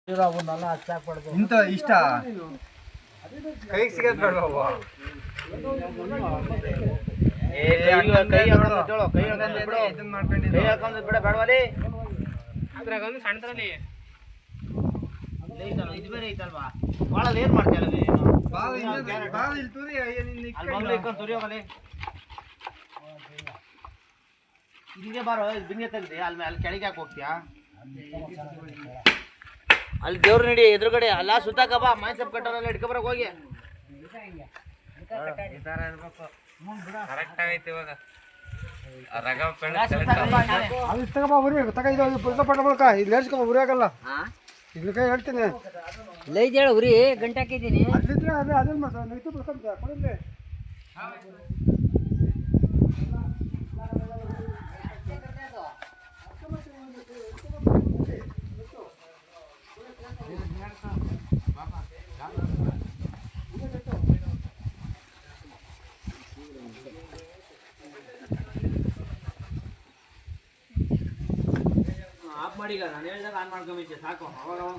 ಅವನ್ನೆಲ್ಲ ಹಚ್ಚಾಕ್ಬಾರ್ದು ಇಂಥ ಇಷ್ಟ ಕೈಗೆ ಸಿಗೋದು ಬೇಡವ ಅದ್ರಾಗೊಂದು ಸಣ್ಣದ್ರಲ್ಲಿ ಇದು ಬೇರೆ ಐತಲ್ವಾ ಭಾಳ ಲೇಟ್ ಮಾಡ್ತೀಯಲ್ಲ ಹಿಂಗೆ ಬಾರೋ ಬಿಂಗೆ ತೆಗ್ದೆ ಅಲ್ಲಿ ಕೆಳಗೆ ಯಾಕೆ ಹೋಗ್ತೀಯಾ ಅಲ್ಲಿ ದೇವ್ರ ನಡಿ ಎದುರುಗಡೆ ಅಲ್ಲ ಸುತ್ತಾಕ ಬಾ ಮಾಯ ಸಪ್ ಕಟ್ಟೋರೆಲ್ಲ ಹಿಡ್ಕೊಬರಕ್ ಹೋಗಿ ಕರೆಕ್ಟ್ ಆಗೈತೆ ಇವಾಗ ಅಲ್ಲಿ ತಗೋಬಾ ಬರ್ಬೇಕು ತಗ ಇದು ಪುಸ್ತಕ ಪಟ್ಟ ಬಳಕ ಇಲ್ಲಿ ಹೇಳ್ಸ್ಕೊಬ ಉರಿಯಾಗಲ್ಲ ಇಲ್ಲಿ ಕೈ ಹೇಳ್ತೀನಿ ಲೈಜ್ ಹೇಳ ಉರಿ ಗಂಟೆ ಹಾಕಿದ್ದೀನಿ ಅಲ್ಲಿದ್ರೆ ಅದೇ ಮಾಡ್ತಾರೆ ನೈತು ಬರ್ಕೊಂತ ಕೊಡಲಿ ಆಫ್ ಮಾಡಿ ನಾನು ಹೇಳಿದಾಗ ಆನ್ ಮಾಡ್ಕೊಂಬಿಟ್ಟೆ ಸಾಕು ಅವಾಗ